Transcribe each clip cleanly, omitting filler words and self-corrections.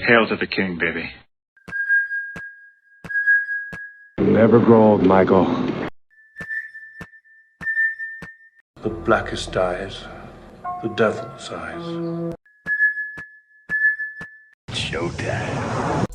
Hail to the king, baby. Never grow old, Michael. The blackest eyes, the devil's eyes. Showtime.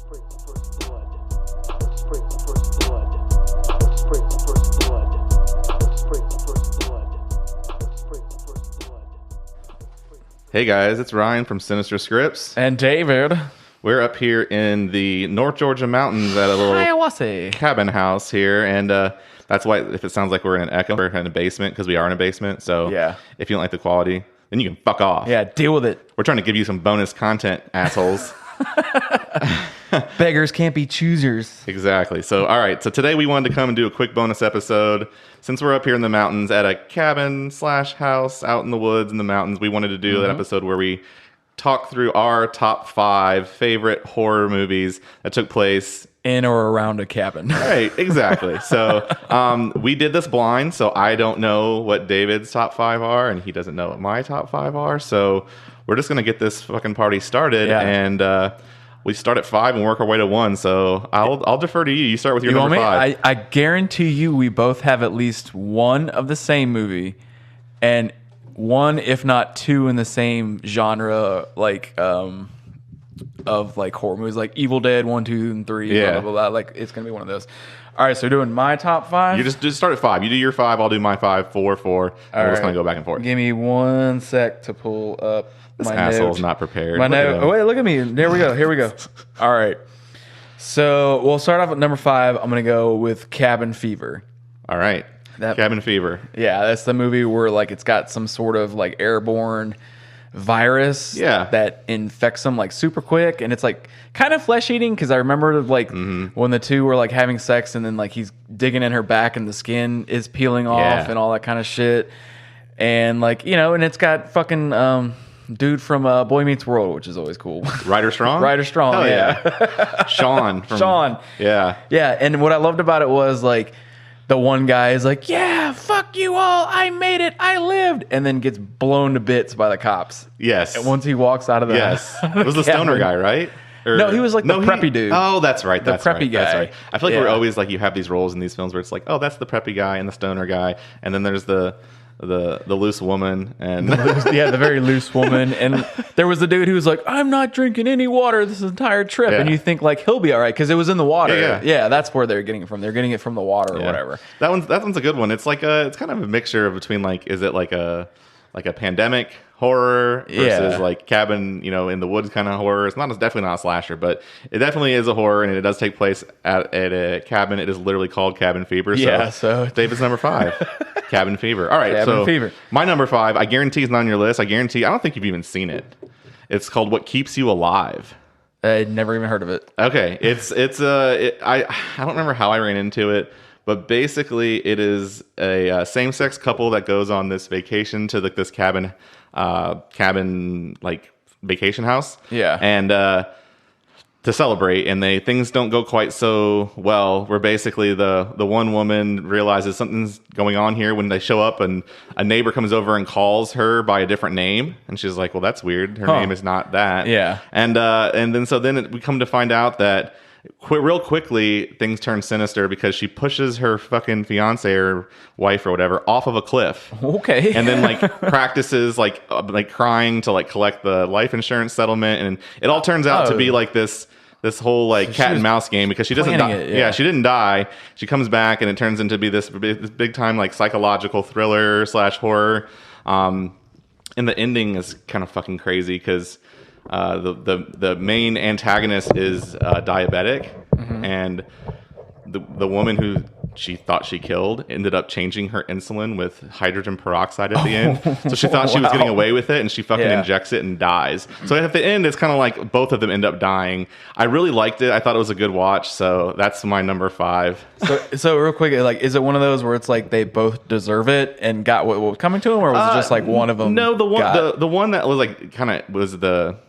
Hey guys, it's Ryan from Sinister Scripts. And David. We're up here in the North Georgia mountains at a little Hiawassee cabin house here, and that's why if it sounds like we're in an echo, we're in a basement because we are in a basement. So Yeah. if you don't like the quality, then you can fuck off. Yeah, deal with it. We're trying to give you some bonus content, assholes. Beggars can't be choosers. Exactly. So, all right. So today we wanted to come and do a quick bonus episode. Since we're up here in the mountains at a cabin / house out in the woods in the mountains, we wanted to do an episode where we talk through our top 5 favorite horror movies that took place In or around a cabin. Right, exactly. So we did this blind, so I don't know what David's top 5 are, and he doesn't know what my top 5 are. So we're just going to get this fucking party started, Yeah. and we start at 5 and work our way to 1. So I'll defer to you. You start with your number 5. I guarantee you we both have at least one of the same movie and one, if not two, in the same genre, like of like horror movies, like Evil Dead 1, 2, and 3. Yeah. Blah, blah, blah. Like it's gonna be one of those. All right, so we're doing my top 5. You just start at 5. You do your 5, I'll do my 5, 4, 4. And we're just going to go back and forth. Give me 1 sec to pull up This my asshole's note. not prepared. My Look at note. him. Oh, wait, look at me. There we go. Here we go. All right. So we'll start off with number 5. I'm going to go with Cabin Fever. All right. Cabin Fever. Yeah, that's the movie where like it's got some sort of like airborne virus that infects them like super quick, and it's like kind of flesh eating because I remember like when the two were like having sex and then like he's digging in her back and the skin is peeling off and all that kind of shit, and like and it's got fucking dude from Boy Meets World, which is always cool. Ryder Strong? Ryder Strong. Hell yeah. Sean. Sean. Yeah. Yeah, and what I loved about it was like the one guy is like, yeah, fuck you all. I made it. I lived. And then gets blown to bits by the cops. Yes. And once he walks out of the Yes. It was the stoner guy, right? No, he was like the preppy dude. Oh, that's right. The That's preppy right. guy. That's right. I feel like Yeah. we're always like, you have these roles in these films where it's like, oh, that's the preppy guy and the stoner guy. And then there's the loose woman and Yeah, the very loose woman. And there was the dude who was like, I'm not drinking any water this entire trip. Yeah. And you think like he'll be all right because it was in the water. Yeah. That's where they're getting it from. They're getting it from the water or Yeah. whatever. That one's a good one. It's like it's kind of a mixture between like, is it like a pandemic horror versus like cabin, in the woods kind of horror. It's definitely not a slasher, but it definitely is a horror, and it does take place at a cabin. It is literally called Cabin Fever. So David's number 5, Cabin Fever. All right, Cabin Fever. My number 5, I guarantee it's not on your list. I don't think you've even seen it. It's called What Keeps You Alive. I'd never even heard of it. Okay, I don't remember how I ran into it, but basically it is a same-sex couple that goes on this vacation to this cabin like vacation house. Yeah. And to celebrate, and things don't go quite so well, where basically the one woman realizes something's going on here when they show up, and a neighbor comes over and calls her by a different name, and she's like, well, that's weird. Her name is not that. Yeah. And then we come to find out that real quickly things turn sinister because she pushes her fucking fiance or wife or whatever off of a cliff. Okay. And then like practices like crying to like collect the life insurance settlement, and it all turns out to be like this whole like cat and mouse game because she doesn't die. It, she didn't die. She comes back, and it turns into be this big time like psychological thriller / horror. And the ending is kind of fucking crazy because the main antagonist is diabetic, and the woman who she thought she killed ended up changing her insulin with hydrogen peroxide at the end. So she thought she was getting away with it, and she fucking injects it and dies. So at the end, it's kind of like both of them end up dying. I really liked it. I thought it was a good watch. So that's my number 5. So real quick, like, is it one of those where it's like they both deserve it and got what was coming to them, or was it just like one of them? No, the one that was like kind of was the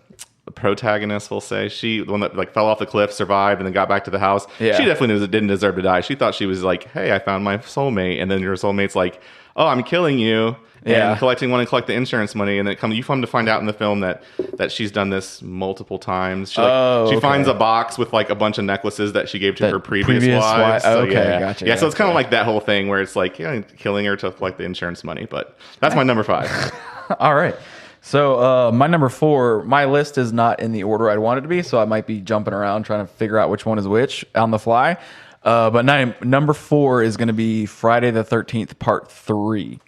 protagonist, we'll say, the one that like fell off the cliff, survived, and then got back to the house. She definitely knew it didn't deserve to die. She thought she was like, hey, I found my soulmate, and then your soulmate's like, oh, I'm killing you, Yeah. and wanting to collect the insurance money, and then you come to find out in the film that she's done this multiple times. She finds a box with like a bunch of necklaces that she gave to her previous wives. So, gotcha. Yeah, so it's kind of like that whole thing where it's like killing her to collect the insurance money. But that's my number 5. All right. So my number 4, my list is not in the order I'd want it to be, so I might be jumping around trying to figure out which one is which on the fly. But number 4 is going to be Friday the 13th Part 3,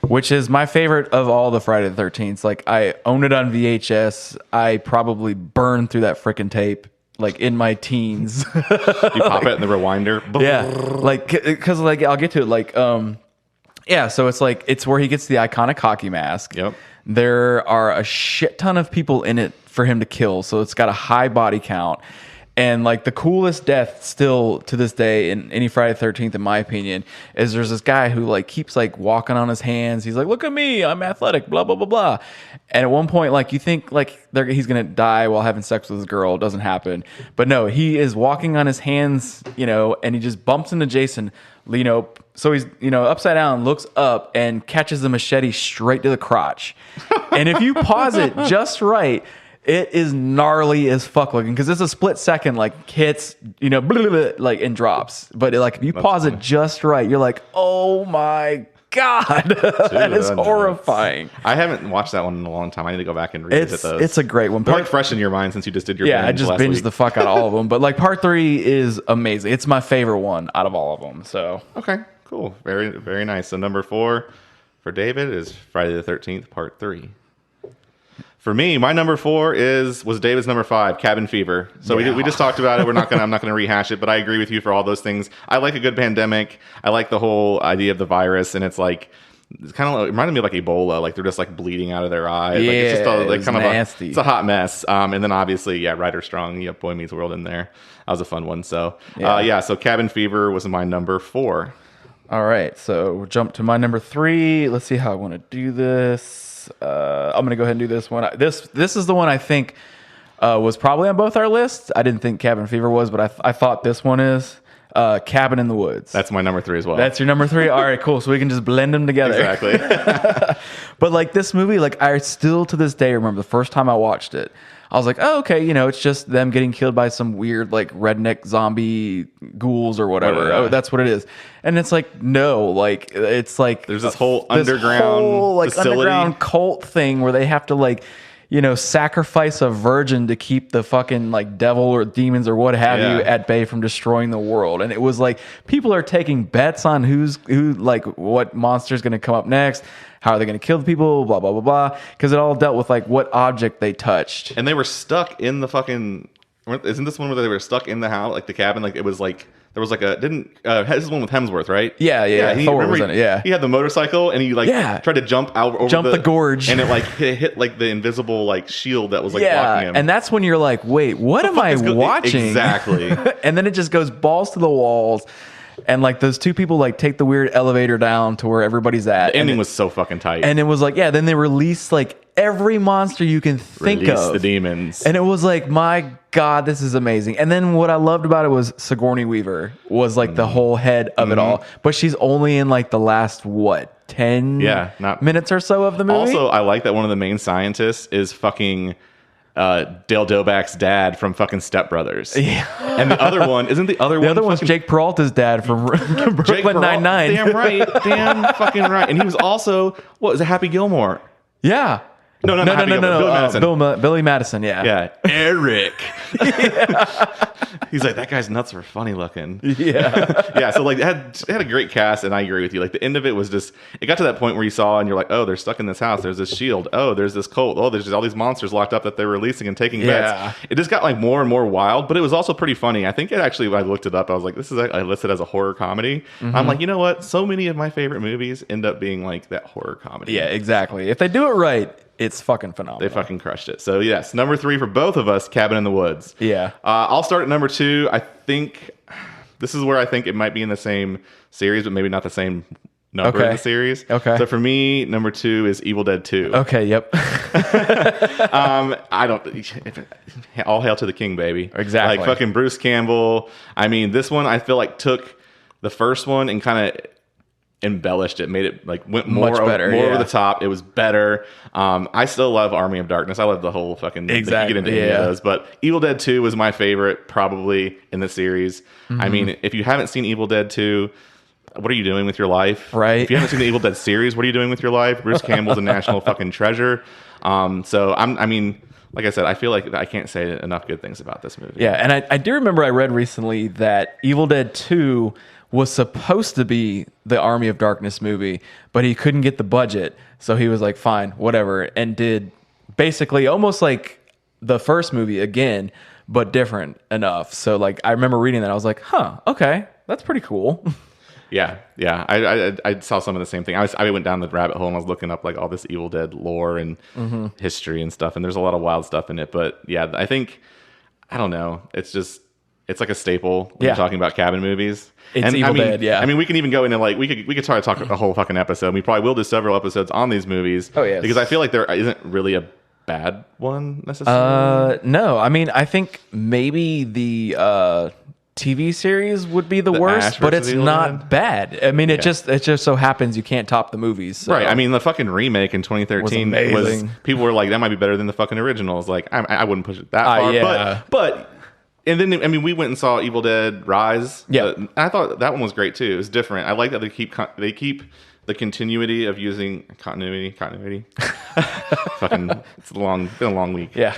which is my favorite of all the Friday the 13th. Like, I own it on VHS. I probably burned through that freaking tape like in my teens. You pop it in the rewinder. Yeah, like because like I'll get to it. Like so it's where he gets the iconic hockey mask. Yep. There are a shit ton of people in it for him to kill, so it's got a high body count. And like the coolest death still to this day in any Friday the 13th, in my opinion, is there's this guy who like keeps like walking on his hands. He's like, look at me, I'm athletic, blah, blah, blah, blah. And at one point, like you think like he's going to die while having sex with his girl. It doesn't happen. But no, he is walking on his hands, and he just bumps into Jason, so he's, upside down, looks up and catches the machete straight to the crotch. And if you pause it just right, it is gnarly as fuck looking because it's a split second, like hits, blah, blah, blah, like and drops. But like if you pause it just right, you're like, oh my God, that is horrifying. I haven't watched that one in a long time. I need to go back and revisit those. It's a great one. They're like fresh in your mind since you just did your binge. I just binged the fuck out of all of them. But like Part 3 is amazing. It's my favorite one out of all of them. So okay, cool, very very nice. So number 4 for David is Friday the 13th Part 3. For me, my number 4 was David's number 5, Cabin Fever. So we just talked about it. I'm not gonna rehash it, but I agree with you for all those things. I like a good pandemic. I like the whole idea of the virus, and it's kind of it reminded me of like Ebola. Like they're just like bleeding out of their eyes. Yeah, like, it's just kind nasty. It's a hot mess. And then obviously, Ryder Strong, you have Boy Meets World in there. That was a fun one. So so Cabin Fever was my number 4. All right, so we'll jump to my number 3. Let's see how I want to do this. I'm going to go ahead and do this one. This is the one I think was probably on both our lists. I didn't think Cabin Fever was, but I thought this one is Cabin in the Woods. That's my number 3 as well. That's your number 3? All right, cool. So we can just blend them together. Exactly. But like this movie, like I still to this day remember the first time I watched it. I was like, oh, okay, it's just them getting killed by some weird, like, redneck zombie ghouls or whatever. Oh, that's what it is. And it's like, no, like, it's like... There's this whole underground facility. Underground cult thing where they have to, like, sacrifice a virgin to keep the fucking, like, devil or demons or what have you at bay from destroying the world. And it was like, people are taking bets on who, like, what monster's going to come up next. How are they going to kill the people? Blah, blah, blah, blah. Because it all dealt with, like, what object they touched. And they were stuck in the fucking... Isn't this one where they were stuck in the house, like the cabin? Like, it was like... There was like a... this is one with Hemsworth, right? Yeah. Thor was in it, yeah. He had the motorcycle, and he, like, tried to jump out over the gorge. And it, like, hit like, the invisible, like, shield that was, like, blocking him. And that's when you're like, wait, what am I watching? Exactly. And then it just goes balls to the walls. And like those two people like take the weird elevator down to where everybody's at. The ending was so fucking tight. And it was like, then they released like every monster you can think Release of. the demons. And it was like, my God, this is amazing. And then what I loved about it was Sigourney Weaver was like the whole head of it all. But she's only in like the last, 10 minutes or so of the movie? Also, I like that one of the main scientists is fucking... Dale Dobak's dad from fucking Step Brothers. Yeah. And the other one, isn't the other one? The other one's Jake Peralta's dad from Brooklyn Nine-Nine. Damn right. Damn fucking right. And he was also, what was it, Happy Gilmore? Yeah. No. Billy Madison. Billy Madison, yeah. Yeah. Eric. He's like, that guy's nuts are funny looking. Yeah. So like it had a great cast, and I agree with you. Like the end of it was just, it got to that point where you saw and you're like, oh, they're stuck in this house. There's this shield. Oh, there's this cult. Oh, there's just all these monsters locked up that they're releasing and taking bets. It just got like more and more wild, but it was also pretty funny. I think it actually, when I looked it up, I was like, I listed as a horror comedy. I'm like, you know what? So many of my favorite movies end up being like that horror comedy. Yeah, exactly. If they do it right, it's fucking phenomenal. They fucking crushed it. So yes, number 3 for both of us, Cabin in the Woods. Yeah. I'll start at number 2. I think this is where I think it might be in the same series, but maybe not the same number in the series. Okay. So for me, number 2 is Evil Dead 2. Okay. Yep. I don't. All hail to the king, baby. Exactly. Like fucking Bruce Campbell. I mean, this one I feel like took the first one and kind of embellished it, made it like went more Much better, over yeah. the top. It was better. I still love Army of Darkness. I love the whole fucking Exactly, get into any of yeah. those. But Evil Dead 2 was my favorite probably in the series. Mm-hmm. I mean, if you haven't seen Evil Dead 2, what are you doing with your life? Right. If you haven't seen the Evil Dead series, what are you doing with your life? Bruce Campbell's a national fucking treasure. So I mean, like I said, I feel like I can't say enough good things about this movie. Yeah, and I do remember I read recently that Evil Dead 2 was supposed to be the Army of Darkness movie, but he couldn't get the budget, so he was like, fine, whatever, and did basically almost like the first movie again, but different enough. So like I remember reading that, I was like, huh, okay, that's pretty cool. Yeah. I saw some of the same thing. I went down the rabbit hole and I was looking up like all this Evil Dead lore and history and stuff, and there's a lot of wild stuff in it. But yeah, I think, I don't know, it's like a staple when you're talking about cabin movies. It's Evil Dead, yeah. I mean, we can even go into like we could try to talk a whole fucking episode. We probably will do several episodes on these movies. Oh yes, because I feel like there isn't really a bad one necessarily. No, I mean I think maybe the TV series would be the worst, Ash but versus it's Evil not bad. I mean, it just so happens you can't top the movies. So. Right. I mean, the fucking remake in 2013 Was was amazing. people were like, that might be better than the fucking originals. Like, I wouldn't push it that far. yeah. But and then I mean, we went and saw Evil Dead Rise. Yeah. I thought that one was great too. It was different. I like that they keep the continuity of using continuity. Fucking, it's been a long week. Yeah.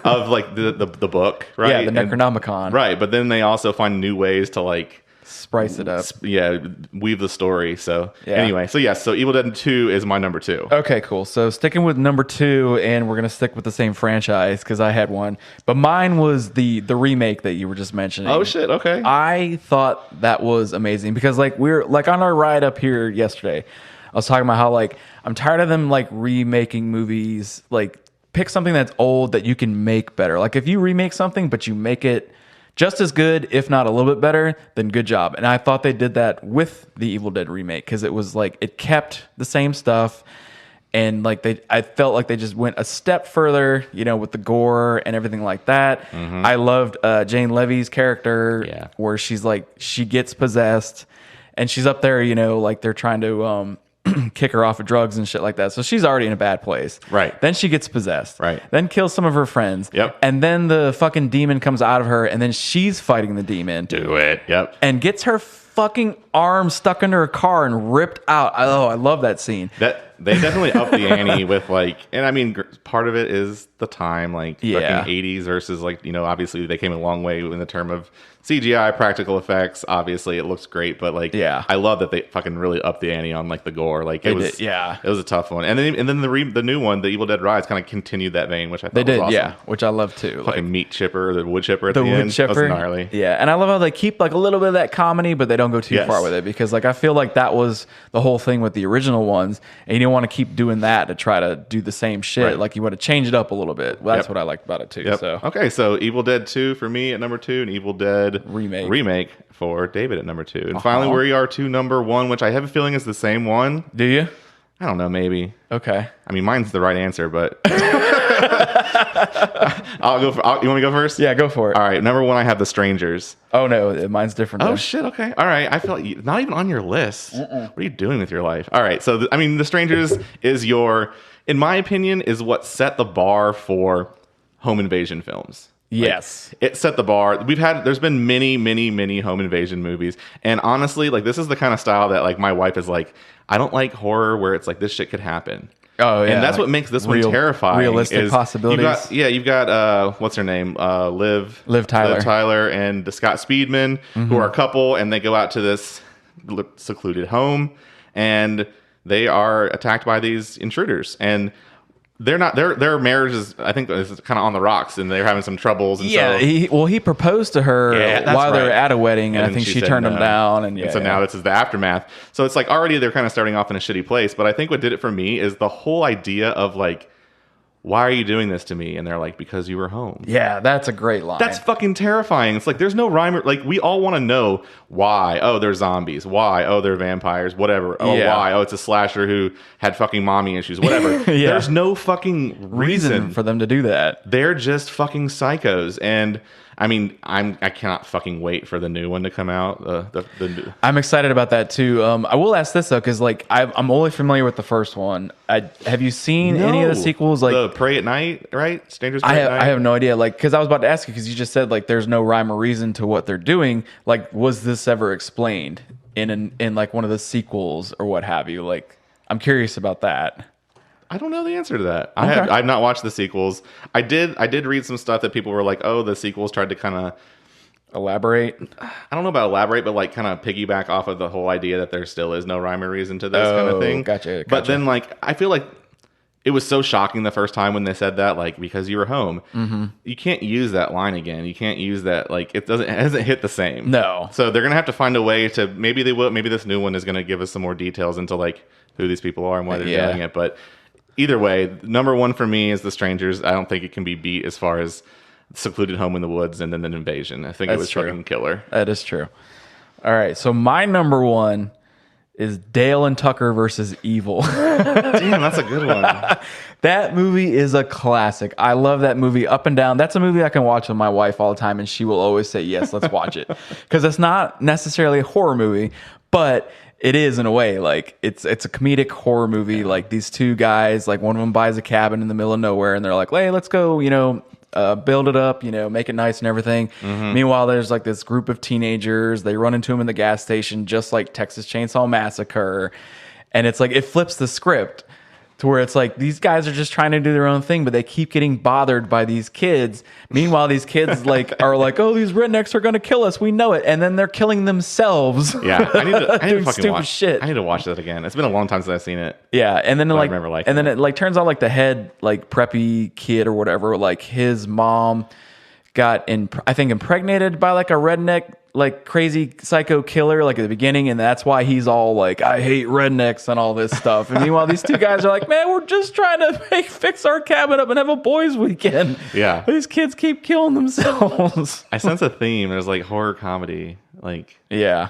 Of like the book, right? Yeah, the Necronomicon. Right, but then they also find new ways to like Spice it up. weave the story. So Yeah. anyway, so Evil Dead 2 is my number 2. Okay, cool. So sticking with number 2, and we're gonna stick with the same franchise because I had one, but mine was the remake that you were just mentioning. Oh shit, okay. I thought that was amazing because like we're like on our ride up here yesterday, I was talking about how like I'm tired of them like remaking movies. Like pick something that's old that you can make better. Like if you remake something but you make it just as good, if not a little bit better, then good job. And I thought they did that with the Evil Dead remake because it was like it kept the same stuff, and like I felt like they just went a step further, you know, with the gore and everything like that. I loved Jane Levy's character, where she's like she gets possessed, and she's up there, you know, like they're trying to kick her off of drugs and shit like that. So she's already in a bad place. Right. Then she gets possessed. Right. Then kills some of her friends. Yep. And then the fucking demon comes out of her, and then she's fighting the demon. Do it. Yep. And gets her fucking arm stuck under a car and ripped out. Oh, I love that scene. That they definitely upped the ante with like, and I mean, part of it is the time, like Yeah. fucking 80s versus like, you know, obviously they came a long way in the term of CGI practical effects. Obviously, it looks great, but like, Yeah. I love that they fucking really upped the ante on like the gore. Like it was, did, yeah. it was a tough one. And then the new one, the Evil Dead Rise, kind of continued that vein, which I thought They did, was awesome. yeah, which I love too. Like Fucking meat chipper, the wood chipper at the the, wood end. chipper, That was gnarly. yeah. And I love how they keep like a little bit of that comedy, but they don't go too Yes. far with it because like I feel like that was the whole thing with the original ones, and you don't want to keep doing that to try to do the same shit. Right. Like you want to change it up a little bit. Well, that's Yep. what I liked about it too. Yep. So Okay, so Evil Dead 2 for me at number 2, and Evil Dead remake for David at number 2. And finally, we are to number 1, which I have a feeling is the same one. do you? I don't know, maybe. Okay. I mean, mine's the right answer, but I'll go. You want me to go first? Yeah, go for it. All right, number 1, I have The Strangers. Oh no, mine's different. Oh though. shit. Okay. All right. I feel like not even on your list. What are you doing with your life? All right. So I mean, The Strangers is in my opinion, is what set the bar for home invasion films. Yes. It set the bar. There's been many home invasion movies. And honestly, like this is the kind of style that like my wife is like, I don't like horror where it's like this shit could happen. Oh yeah. And that's like what makes this one terrifying. Realistic is possibilities. You've got what's her name? Liv Tyler. Liv Tyler and Scott Speedman, who are a couple, and they go out to this secluded home, and they are attacked by these intruders. And they're not their marriage is, I think, is kind of on the rocks, and they're having some troubles. And Yeah, so, he proposed to her Yeah, that's while they were right. at a wedding, and I then think she said turned him no. down. And so now this is the aftermath. So it's like already they're kind of starting off in a shitty place. But I think what did it for me is the whole idea of like, why are you doing this to me? And they're like, because you were home. yeah, that's a great line. That's fucking terrifying. It's like there's no rhyme. Like we all want to know why. Oh, they're zombies. Why? Oh, they're vampires. Whatever. Oh, Yeah. why? Oh, it's a slasher who had fucking mommy issues. Whatever. Yeah. There's no fucking reason for them to do that. they're just fucking psychos. And I mean, I cannot fucking wait for the new one to come out. I'm excited about that too. I will ask this though, because like I'm only familiar with the first one. Have you seen any of the sequels? Like the Prey at Night, right? Strangers Prey at Night. I have no idea. Like, because I was about to ask you, because you just said like there's no rhyme or reason to what they're doing. Like, was this ever explained in like one of the sequels or what have you? Like, I'm curious about that. I don't know the answer to that. Okay. I've not watched the sequels. I did read some stuff that people were like, oh, the sequels tried to kind of elaborate. I don't know about elaborate, but like kind of piggyback off of the whole idea that there still is no rhyme or reason to this kind of thing. Gotcha. But then like I feel like it was so shocking the first time when they said that, like, because you were home. Mm-hmm. You can't use that line again. You can't use that, like, it hasn't hit the same. No. So they're gonna have to find a way to, maybe they will, maybe this new one is gonna give us some more details into like who these people are and why they're doing it. But either way, number one for me is The Strangers. I don't think it can be beat as far as Secluded Home in the Woods and then an Invasion. I think it was fucking killer. That is true. All right, so my number one is Dale and Tucker versus Evil. Damn, that's a good one. That movie is a classic. I love that movie up and down. That's a movie I can watch with my wife all the time, and she will always say, yes, let's watch it. Because it's not necessarily a horror movie, but it is in a way. Like, it's a comedic horror movie. Like, these two guys, like, one of them buys a cabin in the middle of nowhere, and they're like, hey, let's go, build it up, make it nice and everything. Mm-hmm. Meanwhile, there's like this group of teenagers. They run into him in the gas station, just like Texas Chainsaw Massacre. And it's like, it flips the script to where it's like, these guys are just trying to do their own thing, but they keep getting bothered by these kids. Meanwhile, these kids are like, oh, these rednecks are going to kill us. We know it. And then they're killing themselves. Yeah. I need to fucking stupid watch shit. I need to watch that again. It's been a long time since I've seen it. Yeah. And then I remember liking it turns out like the head, like preppy kid or whatever, like his mom got impregnated by like a redneck, like crazy psycho killer, like at the beginning, and that's why he's all like, I hate rednecks and all this stuff. And meanwhile, these two guys are like, man, we're just trying to fix our cabin up and have a boys' weekend. Yeah, these kids keep killing themselves. I sense a theme. There's like horror comedy, like yeah.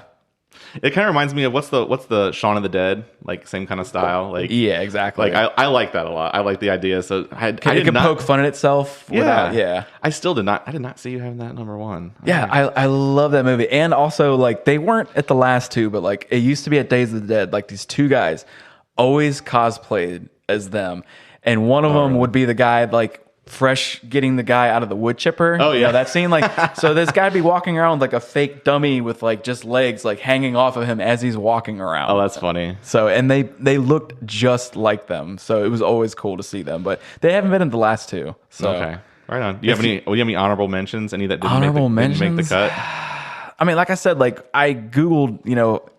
It kind of reminds me of what's the Shaun of the Dead, like same kind of style. Like yeah, exactly. Like I like that a lot. I like the idea. So it can poke fun at itself. Yeah. I did not see you having that number one. Yeah, I love that movie. And also like they weren't at the last two, but like it used to be at Days of the Dead. Like these two guys always cosplayed as them, and one of them would be the guy like fresh getting the guy out of the wood chipper. Oh yeah, that scene. Like so this guy be walking around with like a fake dummy with like just legs like hanging off of him as he's walking around. Oh, that's funny. So and they looked just like them, so it was always cool to see them, but they haven't been in the last two. So okay, right on. Do you have any honorable mentions? Any that didn't make the cut? I mean, like I said, like I googled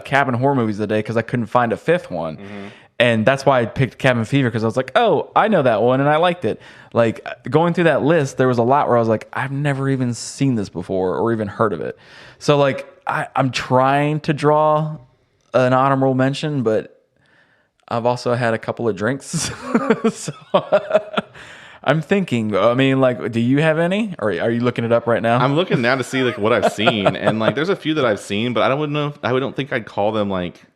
cabin horror movies today because I couldn't find a fifth one. Mm-hmm. And that's why I picked Cabin Fever, because I was like, oh, I know that one and I liked it. Like going through that list, there was a lot where I was like, I've never even seen this before or even heard of it. So like I'm trying to draw an honorable mention, but I've also had a couple of drinks. So I'm thinking, I mean, like, do you have any? Or are you looking it up right now? I'm looking now to see like what I've seen. And like there's a few that I've seen, but I don't think I'd call them like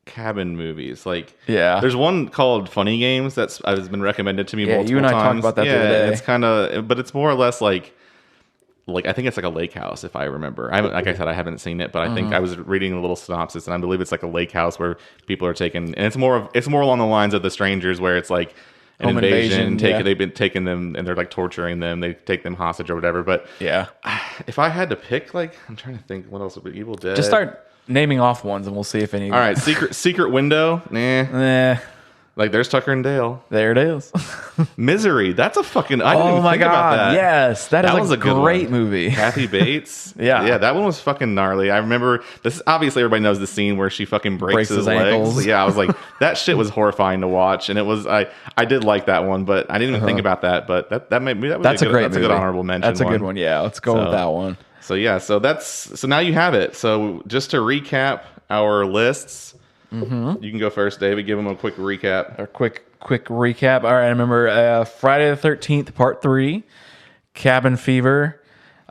cabin movies. Like there's one called Funny Games that's has been recommended to me multiple times. You and I talked about that the other day. It's kind of, but it's more or less like I think it's like a lake house, if I remember. Like I said, I haven't seen it, but I think I was reading a little synopsis, and I believe it's like a lake house where people are taken, and it's more along the lines of The Strangers, where it's like an invasion. They've been taking them and they're like torturing them. They take them hostage or whatever. But yeah, if I had to pick, like, I'm trying to think what else would be. Evil Dead. Just start naming off ones and we'll see if any. All right, Secret Window. Nah. Like there's Tucker and Dale. There it is. Misery. That's a fucking. I didn't even think about that. Yes, that was a great movie. Kathy Bates. Yeah, that one was fucking gnarly. I remember this. Obviously, everybody knows the scene where she fucking breaks his ankles. legs. Yeah, I was like, that shit was horrifying to watch, and it was. I did like that one, but I didn't even think about that. But that's a good honorable mention. That's a good one. Yeah, let's go with that one. So yeah, so now you have it. So just to recap our lists. Mm-hmm. You can go first, David. Give them a quick recap. A quick recap. All right, I remember Friday the 13th, Part 3, Cabin Fever,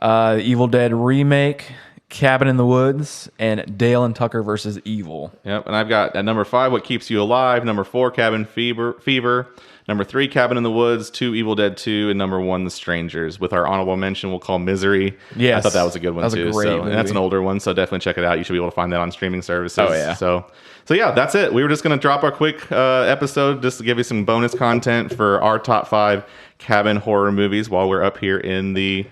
Evil Dead Remake, Cabin in the Woods, and Dale and Tucker versus Evil. Yep, and I've got at number 5, What Keeps You Alive. Number 4, Cabin Fever. Number 3, Cabin in the Woods. 2, Evil Dead 2. And number 1, The Strangers. With our honorable mention, we'll call Misery. Yes. I thought that was a good one, that was too. A great movie. And that's an older one, so definitely check it out. You should be able to find that on streaming services. Oh, yeah. So yeah, that's it. We were just going to drop our quick episode just to give you some bonus content for our top 5 cabin horror movies while we're up here in the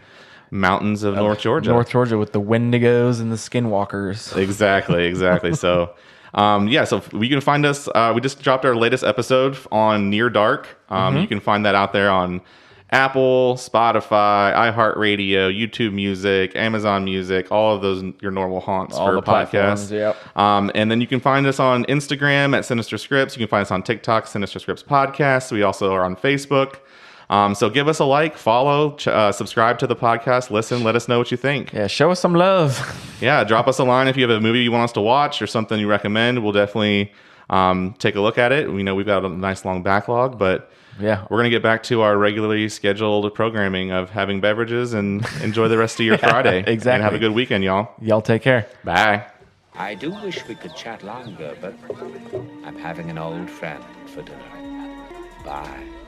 mountains of North Georgia. North Georgia with the Wendigos and the Skinwalkers. Exactly. So so you can find us. We just dropped our latest episode on Near Dark. You can find that out there on Apple, Spotify, iHeartRadio, YouTube Music, Amazon Music, all of those your normal haunts all for the podcasts. Yep. And then you can find us on Instagram at Sinister Scripts. You can find us on TikTok, Sinister Scripts Podcast. We also are on Facebook. So give us a like, follow, subscribe to the podcast, listen, let us know what you think. Yeah, show us some love. Yeah, drop us a line if you have a movie you want us to watch or something you recommend. We'll definitely take a look at it. We know we've got a nice long backlog, but yeah, we're going to get back to our regularly scheduled programming of having beverages and enjoy the rest of your Friday. Exactly. And have a good weekend, y'all. Y'all take care. Bye. I do wish we could chat longer, but I'm having an old friend for dinner. Bye.